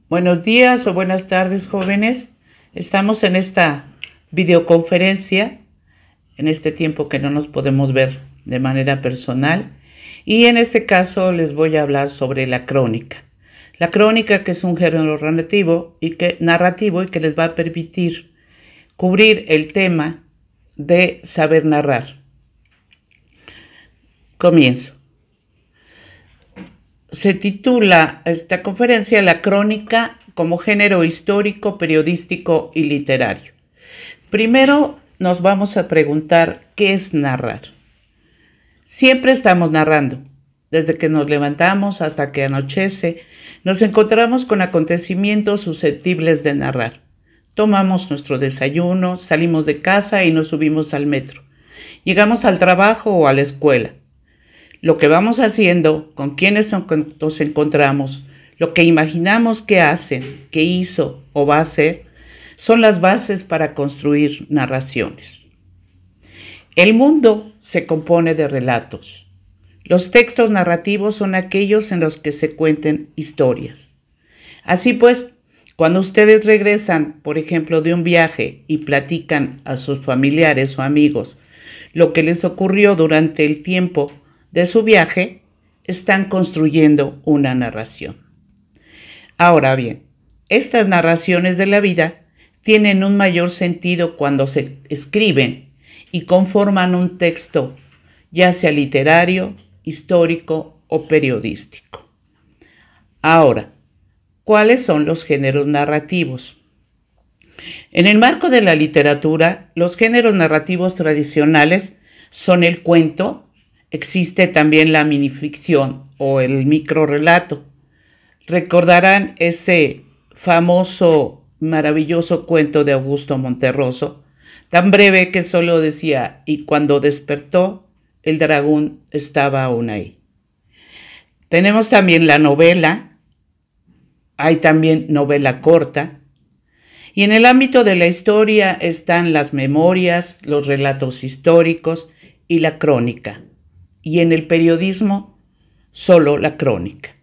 Buenos días o buenas tardes, jóvenes. Estamos en esta videoconferencia, en este tiempo que no nos podemos ver de manera personal. Y en este caso les voy a hablar sobre la crónica. La crónica, que es un género narrativo y que les va a permitir cubrir el tema de saber narrar. Comienzo. Se titula esta conferencia La crónica como género histórico, periodístico y literario. Primero nos vamos a preguntar ¿qué es narrar? Siempre estamos narrando. Desde que nos levantamos hasta que anochece, nos encontramos con acontecimientos susceptibles de narrar. Tomamos nuestro desayuno, salimos de casa y nos subimos al metro. Llegamos al trabajo o a la escuela. Lo que vamos haciendo, con quienes nos encontramos, lo que imaginamos que hacen, que hizo o va a hacer, son las bases para construir narraciones. El mundo se compone de relatos. Los textos narrativos son aquellos en los que se cuenten historias. Así pues, cuando ustedes regresan, por ejemplo, de un viaje y platican a sus familiares o amigos lo que les ocurrió durante el tiempo de su viaje, están construyendo una narración. Ahora bien, estas narraciones de la vida tienen un mayor sentido cuando se escriben y conforman un texto, ya sea literario, histórico o periodístico. Ahora, ¿cuáles son los géneros narrativos? En el marco de la literatura, los géneros narrativos tradicionales son el cuento. Existe también la minificción o el microrrelato. Recordarán ese famoso, maravilloso cuento de Augusto Monterroso, tan breve que solo decía, y cuando despertó, el dragón estaba aún ahí. Tenemos también la novela, hay también novela corta, y en el ámbito de la historia están las memorias, los relatos históricos y la crónica. Y en el periodismo, solo la crónica.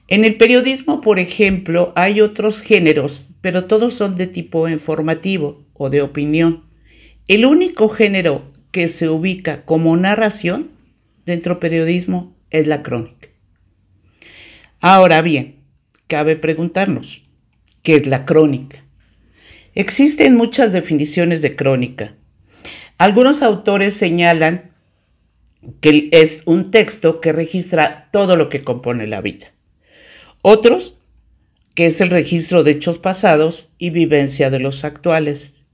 En el periodismo, por ejemplo, hay otros géneros, pero todos son de tipo informativo o de opinión. El único género que se ubica como narración dentro del periodismo es la crónica. Ahora bien, cabe preguntarnos, ¿qué es la crónica? Existen muchas definiciones de crónica. Algunos autores señalan que es un texto que registra todo lo que compone la vida. Otros, que es el registro de hechos pasados y vivencia de los actuales.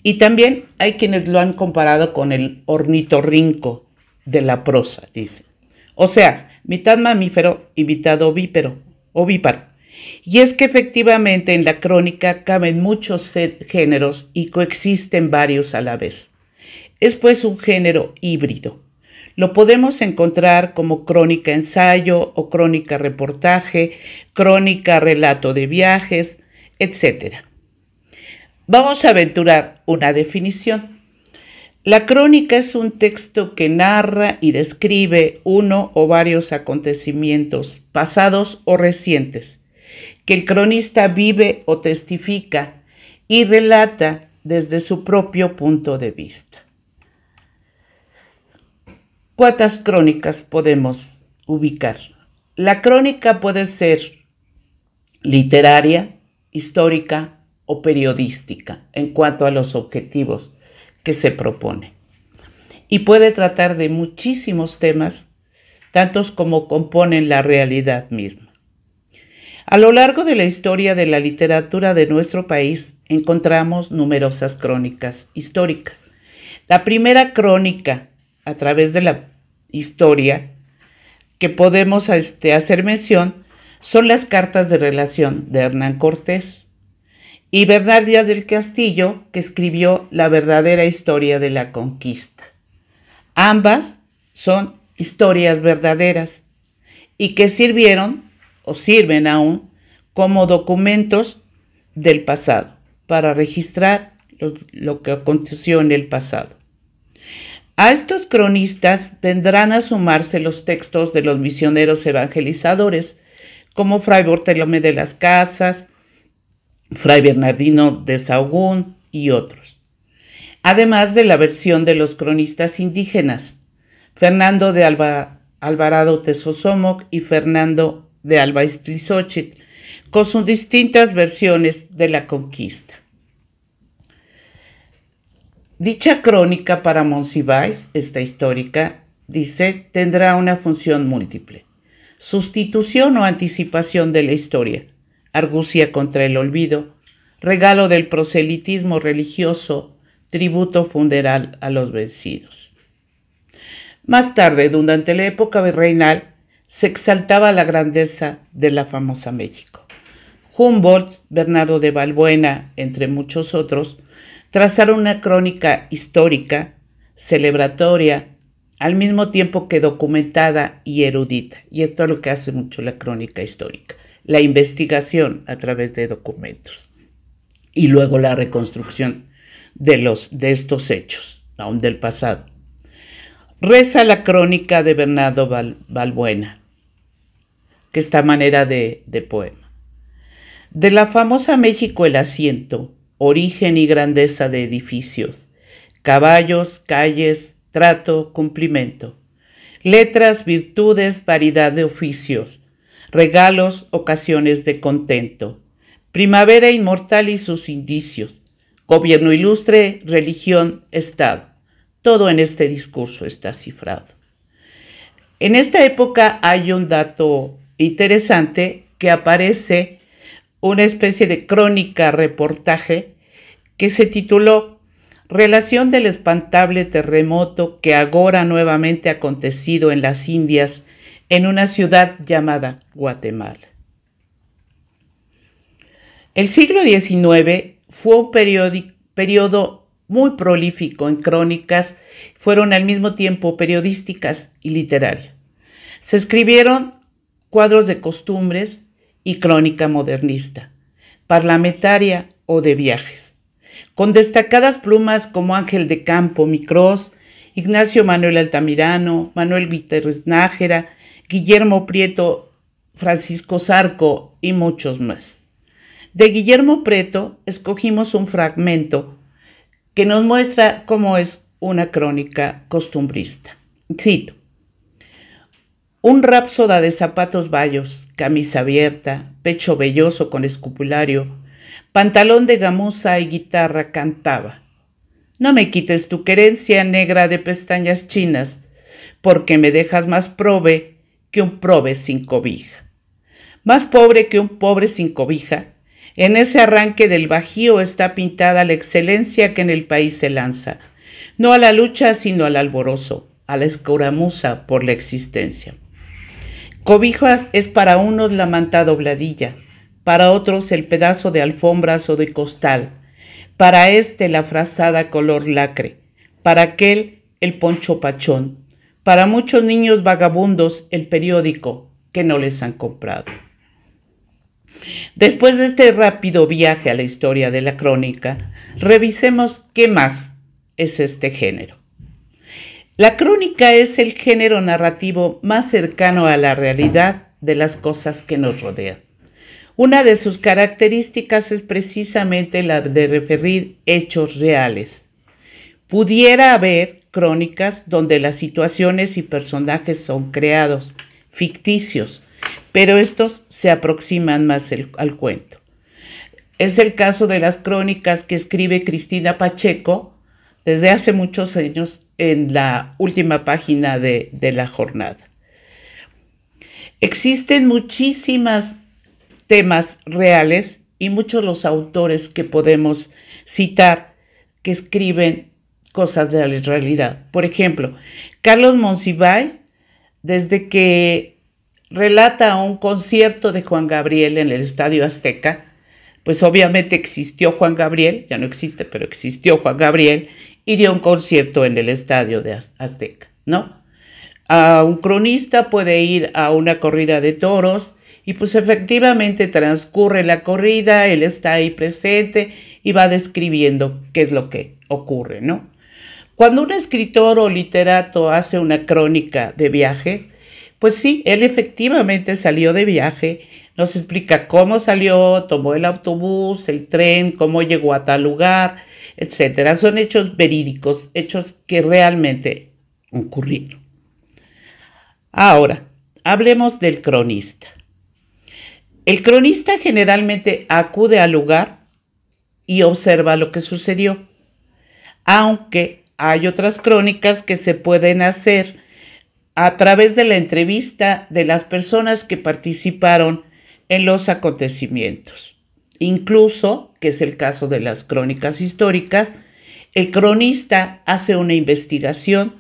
Y también hay quienes lo han comparado con el ornitorrinco de la prosa, dicen. O sea, mitad mamífero y mitad ovíparo. Y es que efectivamente en la crónica caben muchos géneros y coexisten varios a la vez. Es pues un género híbrido. Lo podemos encontrar como crónica ensayo o crónica reportaje, crónica relato de viajes, etc. Vamos a aventurar una definición. La crónica es un texto que narra y describe uno o varios acontecimientos pasados o recientes, que el cronista vive o testifica y relata desde su propio punto de vista. ¿Cuántas crónicas podemos ubicar? La crónica puede ser literaria, histórica o periodística en cuanto a los objetivos que se propone. Y puede tratar de muchísimos temas, tantos como componen la realidad misma. A lo largo de la historia de la literatura de nuestro país encontramos numerosas crónicas históricas. La primera crónica a través de la historia que podemos hacer mención son las cartas de relación de Hernán Cortés y Bernal Díaz del Castillo, que escribió La verdadera historia de la conquista. Ambas son historias verdaderas y que sirvieron o sirven aún como documentos del pasado para registrar lo que aconteció en el pasado. A estos cronistas vendrán a sumarse los textos de los misioneros evangelizadores, como Fray Bartolomé de las Casas, Fray Bernardino de Sahagún y otros. Además de la versión de los cronistas indígenas, Fernando de Alvarado Tezosomoc y Fernando de Alba Iztlizóchitl, con sus distintas versiones de la conquista. Dicha crónica para Monsiváis, esta histórica, dice, tendrá una función múltiple: sustitución o anticipación de la historia, argucia contra el olvido, regalo del proselitismo religioso, tributo funeral a los vencidos. Más tarde, durante la época virreinal, se exaltaba la grandeza de la famosa México. Humboldt, Bernardo de Balbuena, entre muchos otros, trazaron una crónica histórica, celebratoria, al mismo tiempo que documentada y erudita. Y esto es lo que hace mucho la crónica histórica: la investigación a través de documentos y luego la reconstrucción de estos hechos, aún del pasado. Reza la crónica de Bernardo Balbuena, que está a manera de poema. De la famosa México el asiento, origen y grandeza de edificios, caballos, calles, trato, cumplimiento, letras, virtudes, variedad de oficios, regalos, ocasiones de contento, primavera inmortal y sus indicios, gobierno ilustre, religión, Estado. Todo en este discurso está cifrado. En esta época hay un dato interesante que aparece, una especie de crónica reportaje que se tituló Relación del espantable terremoto que agora nuevamente acontecido en las Indias en una ciudad llamada Guatemala. El siglo XIX fue un periodo muy prolífico en crónicas, fueron al mismo tiempo periodísticas y literarias. Se escribieron cuadros de costumbres y crónica modernista, parlamentaria o de viajes, con destacadas plumas como Ángel de Campo Micrós, Ignacio Manuel Altamirano, Manuel Gutiérrez Nájera, Guillermo Prieto, Francisco Zarco y muchos más. De Guillermo Prieto escogimos un fragmento que nos muestra cómo es una crónica costumbrista. Cito: un rápsoda de zapatos bayos, camisa abierta, pecho velloso con escupulario, pantalón de gamuza y guitarra cantaba: no me quites tu querencia negra de pestañas chinas, porque me dejas más probe que un probe sin cobija. Más pobre que un pobre sin cobija. En ese arranque del bajío está pintada la excelencia que en el país se lanza, no a la lucha sino al alborozo, a la escaramuza por la existencia. Cobijas es para unos la manta dobladilla, para otros el pedazo de alfombras o de costal, para este la frazada color lacre, para aquel el poncho pachón, para muchos niños vagabundos el periódico que no les han comprado. Después de este rápido viaje a la historia de la crónica, revisemos qué más es este género. La crónica es el género narrativo más cercano a la realidad de las cosas que nos rodean. Una de sus características es precisamente la de referir hechos reales. Pudiera haber crónicas donde las situaciones y personajes son creados, ficticios, pero estos se aproximan más al cuento. Es el caso de las crónicas que escribe Cristina Pacheco desde hace muchos años en la última página de La Jornada. Existen muchísimos temas reales y muchos los autores que podemos citar que escriben cosas de la realidad. Por ejemplo, Carlos Monsiváis, desde que relata un concierto de Juan Gabriel en el Estadio Azteca, pues obviamente existió Juan Gabriel, ya no existe, pero existió Juan Gabriel y dio un concierto en el Estadio de Azteca, ¿no? Un cronista puede ir a una corrida de toros y pues efectivamente transcurre la corrida, él está ahí presente y va describiendo qué es lo que ocurre, ¿no? Cuando un escritor o literato hace una crónica de viaje, pues sí, él efectivamente salió de viaje, Nos explica cómo salió, tomó el autobús, el tren, cómo llegó a tal lugar, etcétera. Son hechos verídicos, hechos que realmente ocurrieron. Ahora, hablemos del cronista. El cronista generalmente acude al lugar y observa lo que sucedió, aunque hay otras crónicas que se pueden hacer a través de la entrevista de las personas que participaron en los acontecimientos. Incluso, que es el caso de las crónicas históricas, el cronista hace una investigación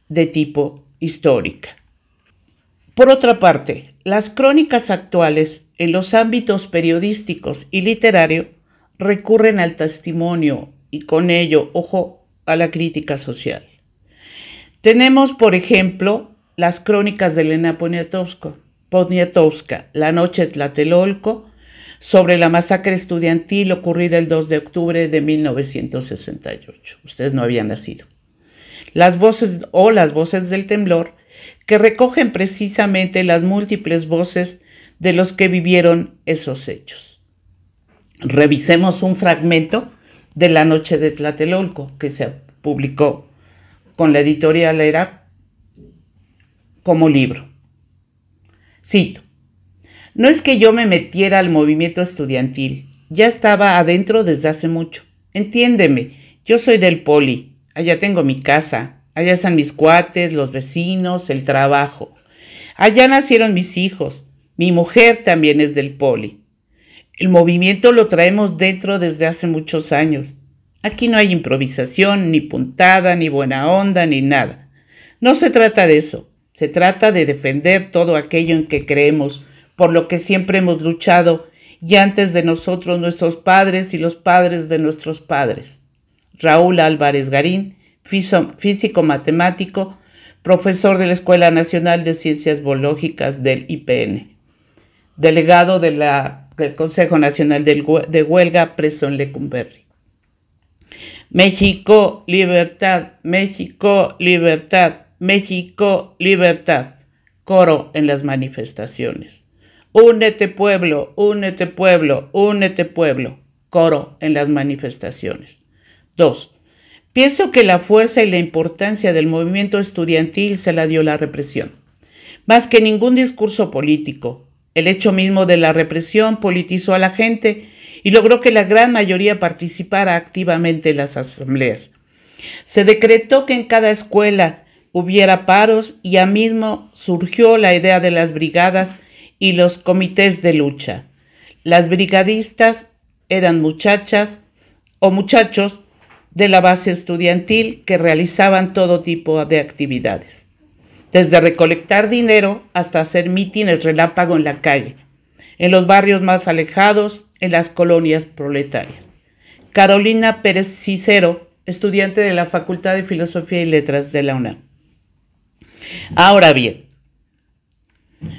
de tipo histórica. Por otra parte, las crónicas actuales en los ámbitos periodísticos y literario recurren al testimonio y con ello, ojo, a la crítica social. Tenemos, por ejemplo, las crónicas de Elena Poniatowska, La noche de Tlatelolco, sobre la masacre estudiantil ocurrida el 2 de octubre de 1968. Ustedes no habían nacido. Las voces del temblor, que recogen precisamente las múltiples voces de los que vivieron esos hechos. Revisemos un fragmento de La noche de Tlatelolco, que se publicó con la editorial Era como libro. Cito: no es que yo me metiera al movimiento estudiantil, ya estaba adentro desde hace mucho. Entiéndeme, yo soy del Poli, allá tengo mi casa, allá están mis cuates, los vecinos, el trabajo. Allá nacieron mis hijos, mi mujer también es del Poli. El movimiento lo traemos dentro desde hace muchos años. Aquí no hay improvisación, ni puntada, ni buena onda, ni nada. No se trata de eso. Se trata de defender todo aquello en que creemos, por lo que siempre hemos luchado, y antes de nosotros nuestros padres y los padres de nuestros padres. Raúl Álvarez Garín, físico matemático, profesor de la Escuela Nacional de Ciencias Biológicas del IPN, delegado del Consejo Nacional de Huelga, preso en Lecumberri. México, libertad, México, libertad. México, libertad. Coro en las manifestaciones. Únete pueblo, únete pueblo, únete pueblo. Coro en las manifestaciones. 2. Pienso que la fuerza y la importancia del movimiento estudiantil se la dio la represión. Más que ningún discurso político, el hecho mismo de la represión politizó a la gente y logró que la gran mayoría participara activamente en las asambleas. Se decretó que en cada escuela hubiera paros y ya mismo surgió la idea de las brigadas y los comités de lucha. Las brigadistas eran muchachas o muchachos de la base estudiantil que realizaban todo tipo de actividades, desde recolectar dinero hasta hacer mítines relámpago en la calle, en los barrios más alejados, en las colonias proletarias. Carolina Pérez Cicero, estudiante de la Facultad de Filosofía y Letras de la UNAM. Ahora bien,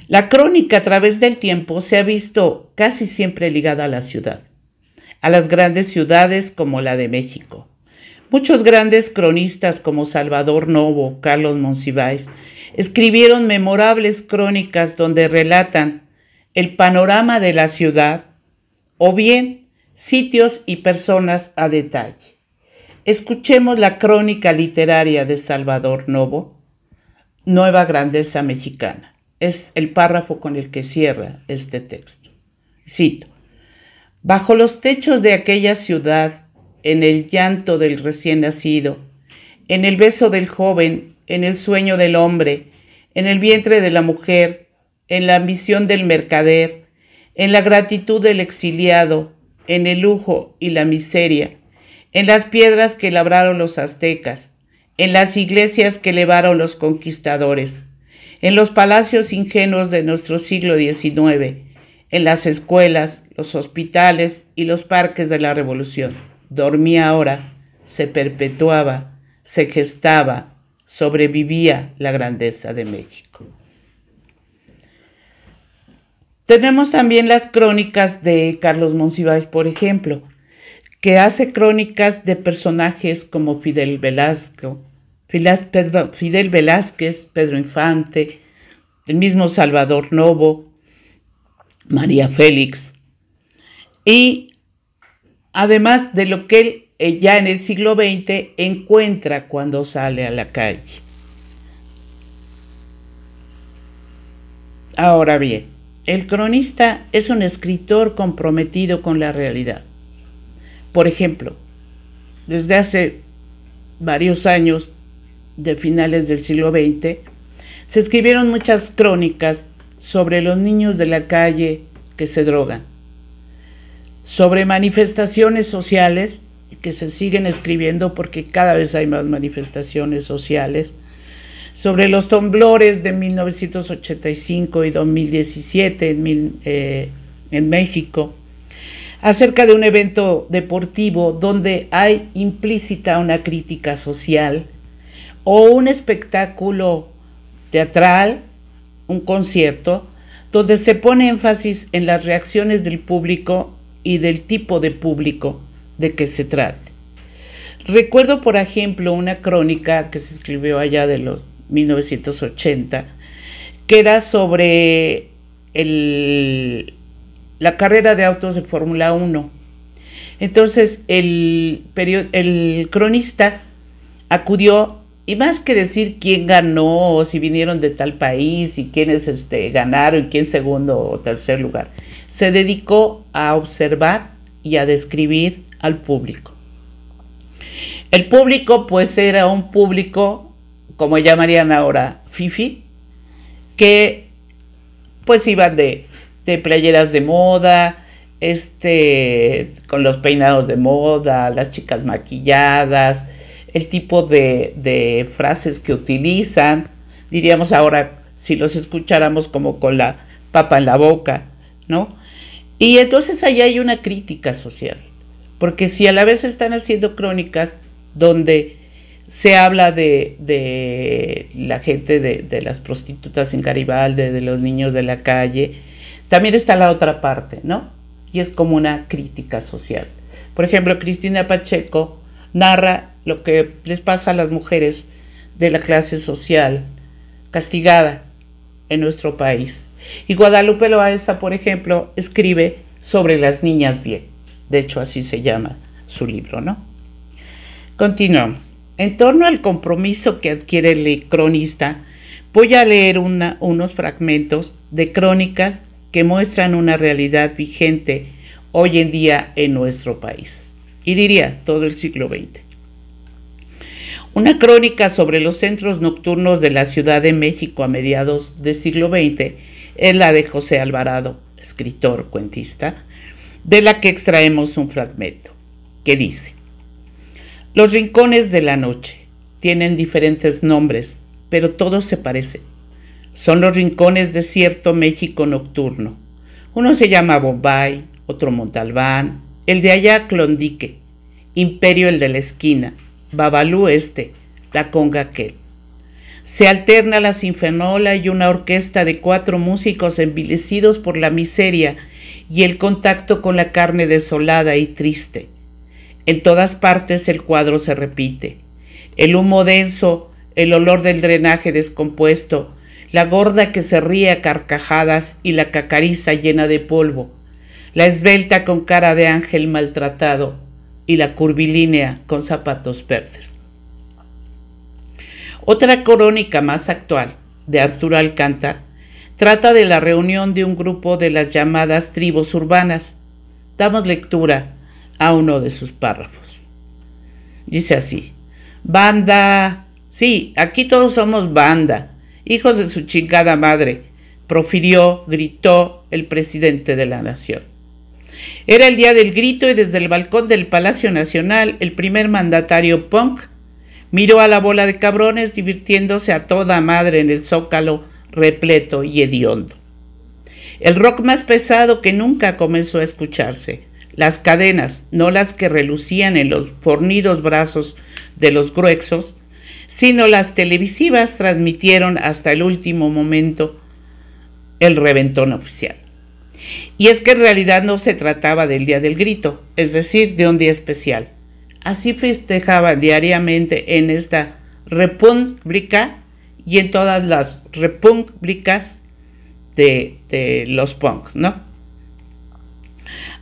la crónica a través del tiempo se ha visto casi siempre ligada a la ciudad, a las grandes ciudades como la de México. Muchos grandes cronistas como Salvador Novo, Carlos Monsiváis, escribieron memorables crónicas donde relatan el panorama de la ciudad o bien sitios y personas a detalle. Escuchemos la crónica literaria de Salvador Novo, Nueva Grandeza Mexicana. Es el párrafo con el que cierra este texto. Cito: bajo los techos de aquella ciudad, en el llanto del recién nacido, en el beso del joven, en el sueño del hombre, en el vientre de la mujer, en la ambición del mercader, en la gratitud del exiliado, en el lujo y la miseria, en las piedras que labraron los aztecas, en las iglesias que elevaron los conquistadores, en los palacios ingenuos de nuestro siglo XIX, en las escuelas, los hospitales y los parques de la Revolución. Dormía ahora, se perpetuaba, se gestaba, sobrevivía la grandeza de México. Tenemos también las crónicas de Carlos Monsiváis, por ejemplo, que hace crónicas de personajes como Fidel Velázquez, Pedro Infante, el mismo Salvador Novo, María Félix, y además de lo que él ya en el siglo XX encuentra cuando sale a la calle. Ahora bien, el cronista es un escritor comprometido con la realidad. Por ejemplo, desde hace varios años, de finales del siglo XX, se escribieron muchas crónicas sobre los niños de la calle que se drogan, sobre manifestaciones sociales que se siguen escribiendo porque cada vez hay más manifestaciones sociales, sobre los temblores de 1985 y 2017 en México, acerca de un evento deportivo donde hay implícita una crítica social, o un espectáculo teatral, un concierto, donde se pone énfasis en las reacciones del público y del tipo de público de que se trate. Recuerdo, por ejemplo, una crónica que se escribió allá de los 1980, que era sobre la carrera de autos de Fórmula 1. Entonces el cronista acudió, y más que decir quién ganó, o si vinieron de tal país, y quiénes ganaron, y quién segundo o tercer lugar, se dedicó a observar y a describir al público. El público pues era un público, como llamarían ahora, fifi, que pues iban de playeras de moda, con los peinados de moda, las chicas maquilladas, el tipo de frases que utilizan, diríamos ahora, si los escucháramos como con la papa en la boca, ¿no? Y entonces ahí hay una crítica social, porque si a la vez están haciendo crónicas donde se habla de la gente, de las prostitutas en Garibaldi, de los niños de la calle, también está la otra parte, ¿no? Y es como una crítica social. Por ejemplo, Cristina Pacheco narra lo que les pasa a las mujeres de la clase social castigada en nuestro país. Y Guadalupe Loaesa, por ejemplo, escribe sobre las niñas bien. De hecho, así se llama su libro, ¿no? Continuamos. En torno al compromiso que adquiere el cronista, voy a leer unos fragmentos de crónicas que muestran una realidad vigente hoy en día en nuestro país, y diría todo el siglo XX. Una crónica sobre los centros nocturnos de la Ciudad de México a mediados del siglo XX es la de José Alvarado, escritor, cuentista, de la que extraemos un fragmento, que dice: los rincones de la noche tienen diferentes nombres, pero todos se parecen. Son los rincones de cierto México nocturno. Uno se llama Bombay, otro Montalbán, el de allá Klondike, Imperio el de la esquina, Babalú la conga aquel. Se alterna la sinfenola y una orquesta de 4 músicos envilecidos por la miseria y el contacto con la carne desolada y triste. En todas partes el cuadro se repite. El humo denso, el olor del drenaje descompuesto, la gorda que se ríe a carcajadas y la cacariza llena de polvo, la esbelta con cara de ángel maltratado y la curvilínea con zapatos verdes. Otra crónica más actual, de Arturo Alcántara, trata de la reunión de un grupo de las llamadas tribus urbanas. Damos lectura a uno de sus párrafos. Dice así: banda, sí, aquí todos somos banda, hijos de su chingada madre, profirió, gritó el presidente de la nación. Era el día del grito y desde el balcón del Palacio Nacional el primer mandatario punk miró a la bola de cabrones divirtiéndose a toda madre en el zócalo repleto y hediondo. El rock más pesado que nunca comenzó a escucharse. Las cadenas, no las que relucían en los fornidos brazos de los gruesos, sino las televisivas, transmitieron hasta el último momento el reventón oficial. Y es que en realidad no se trataba del Día del Grito, es decir, de un día especial. Así festejaban diariamente en esta república y en todas las repúblicas de los punks, ¿no?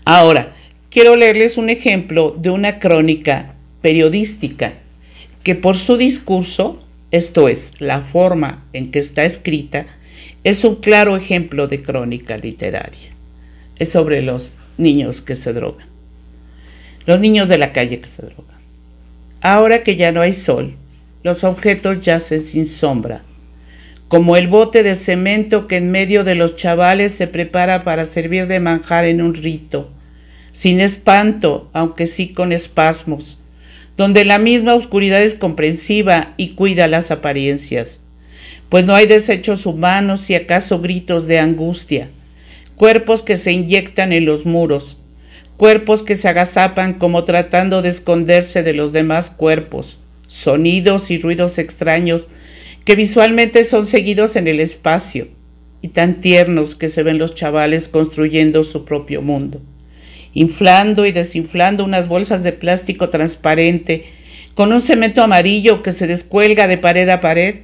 Ahora, quiero leerles un ejemplo de una crónica periodística que por su discurso, esto es, la forma en que está escrita, es un claro ejemplo de crónica literaria. Es sobre los niños que se drogan, los niños de la calle que se drogan. Ahora que ya no hay sol, los objetos yacen sin sombra, como el bote de cemento que en medio de los chavales se prepara para servir de manjar en un rito, sin espanto, aunque sí con espasmos, donde la misma oscuridad es comprensiva y cuida las apariencias, pues no hay desechos humanos y acaso gritos de angustia, cuerpos que se inyectan en los muros, cuerpos que se agazapan como tratando de esconderse de los demás cuerpos, sonidos y ruidos extraños que visualmente son seguidos en el espacio y tan tiernos que se ven los chavales construyendo su propio mundo, inflando y desinflando unas bolsas de plástico transparente con un cemento amarillo que se descuelga de pared a pared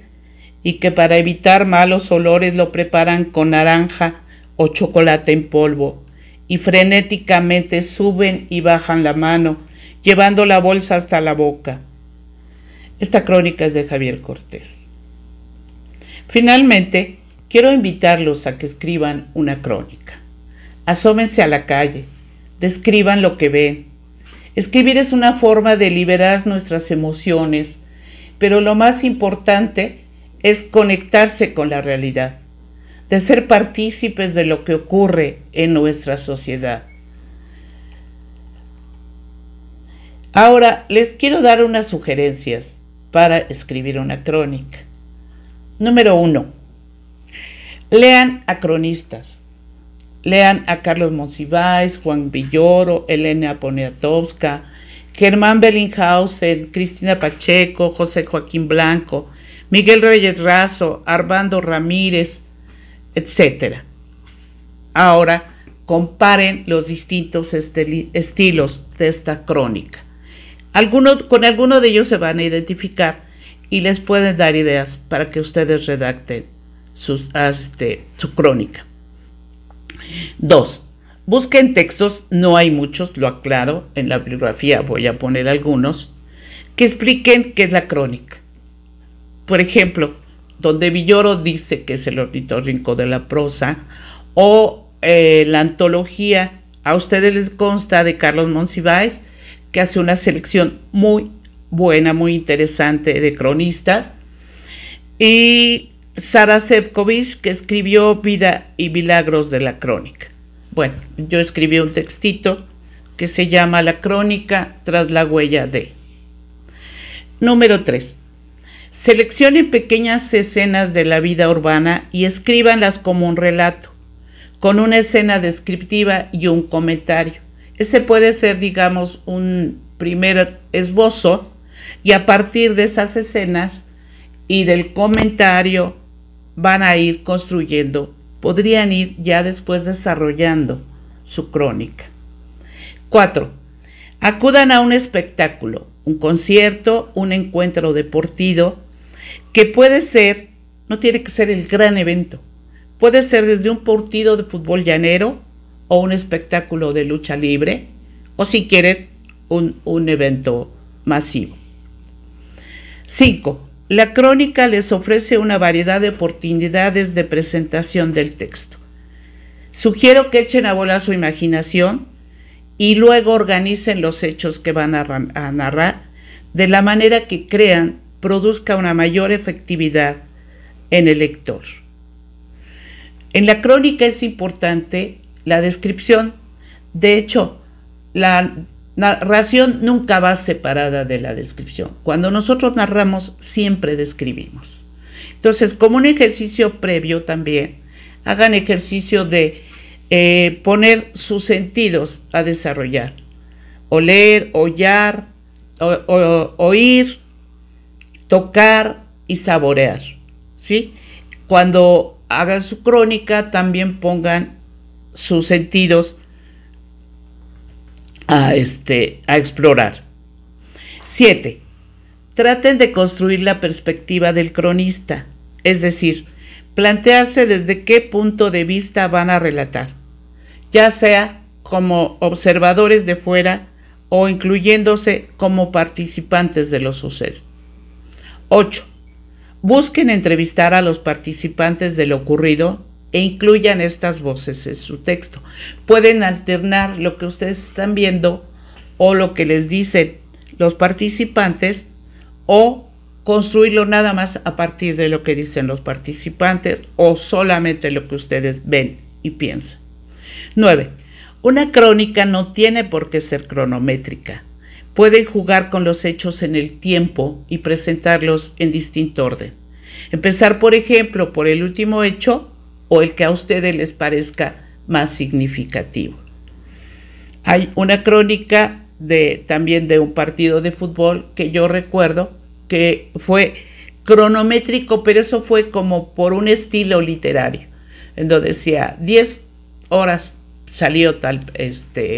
y que para evitar malos olores lo preparan con naranja o chocolate en polvo y frenéticamente suben y bajan la mano llevando la bolsa hasta la boca. Esta crónica es de Javier Cortés. Finalmente, quiero invitarlos a que escriban una crónica. Asómense a la calle, describan lo que ven. Escribir es una forma de liberar nuestras emociones, pero lo más importante es conectarse con la realidad, de ser partícipes de lo que ocurre en nuestra sociedad. Ahora les quiero dar unas sugerencias para escribir una crónica. Número 1. Lean a cronistas. Lean a Carlos Monsiváis, Juan Villoro, Elena Poniatowska, Germán Bellinghausen, Cristina Pacheco, José Joaquín Blanco, Miguel Reyes Razo, Armando Ramírez, etc. Ahora comparen los distintos estilos de esta crónica. Con alguno de ellos se van a identificar y les pueden dar ideas para que ustedes redacten su crónica. 2. Busquen textos, no hay muchos, lo aclaro, en la bibliografía voy a poner algunos, que expliquen qué es la crónica. Por ejemplo, donde Villoro dice que es el ornitorrinco de la prosa, o la antología, a ustedes les consta, de Carlos Monsiváis, que hace una selección muy buena, muy interesante de cronistas, y Sara Sefcovic, que escribió Vida y Milagros de la Crónica. Bueno, yo escribí un textito que se llama La Crónica tras la huella de. Número 3. Seleccionen pequeñas escenas de la vida urbana y escríbanlas como un relato, con una escena descriptiva y un comentario. Ese puede ser, digamos, un primer esbozo, y a partir de esas escenas y del comentario van a ir construyendo, podrían ir ya después desarrollando su crónica. 4. Acudan a un espectáculo, un concierto, un encuentro deportivo, que puede ser, no tiene que ser el gran evento, puede ser desde un partido de fútbol llanero o un espectáculo de lucha libre, o si quieren, un evento masivo. 5. La crónica les ofrece una variedad de oportunidades de presentación del texto. Sugiero que echen a volar su imaginación y luego organicen los hechos que van a narrar de la manera que crean produzca una mayor efectividad en el lector. En la crónica es importante la descripción. De hecho, la narración nunca va separada de la descripción. Cuando nosotros narramos, siempre describimos. Entonces, como un ejercicio previo también, hagan ejercicio de poner sus sentidos a desarrollar. Oler, hollar, oír, tocar y saborear, ¿sí? Cuando hagan su crónica, también pongan sus sentidos a explorar. 7. Traten de construir la perspectiva del cronista, es decir, plantearse desde qué punto de vista van a relatar, ya sea como observadores de fuera o incluyéndose como participantes de los sucesos. 8. Busquen entrevistar a los participantes de lo ocurrido e incluyan estas voces en su texto. Pueden alternar lo que ustedes están viendo o lo que les dicen los participantes o construirlo nada más a partir de lo que dicen los participantes o solamente lo que ustedes ven y piensan. 9. Una crónica no tiene por qué ser cronométrica. Pueden jugar con los hechos en el tiempo y presentarlos en distinto orden. Empezar, por ejemplo, por el último hecho o el que a ustedes les parezca más significativo. Hay una crónica también de un partido de fútbol que yo recuerdo que fue cronométrico, pero eso fue como por un estilo literario, en donde decía 10 horas salió tal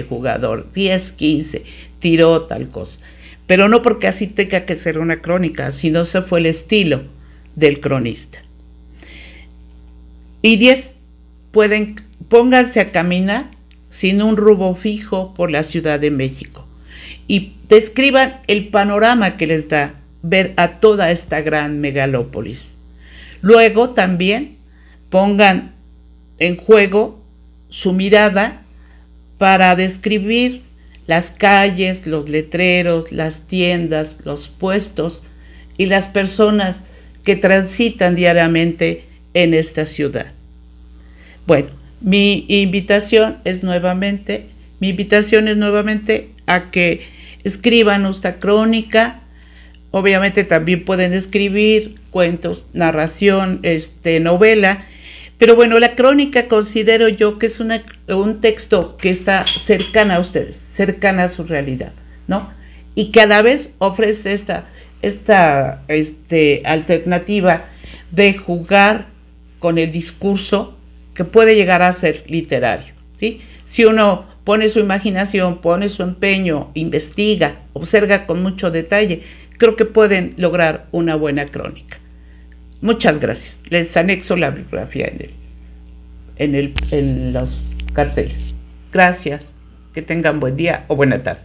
jugador, 10, 15, tiró tal cosa. Pero no porque así tenga que ser una crónica, sino ese fue el estilo del cronista. Y 10, pónganse a caminar sin un rumbo fijo por la Ciudad de México y describan el panorama que les da ver a toda esta gran megalópolis. Luego también pongan en juego su mirada para describir las calles, los letreros, las tiendas, los puestos y las personas que transitan diariamente en esta ciudad. Bueno, mi invitación es nuevamente a que escriban esta crónica. Obviamente también pueden escribir cuentos, narración, novela, pero bueno, la crónica considero yo que es un texto que está cercana a ustedes, cercana a su realidad, ¿no? Y que a la vez ofrece esta alternativa de jugar con el discurso que puede llegar a ser literario, ¿sí? Si uno pone su imaginación, pone su empeño, investiga, observa con mucho detalle, creo que pueden lograr una buena crónica. Muchas gracias. Les anexo la bibliografía en los carteles. Gracias. Que tengan buen día o buena tarde.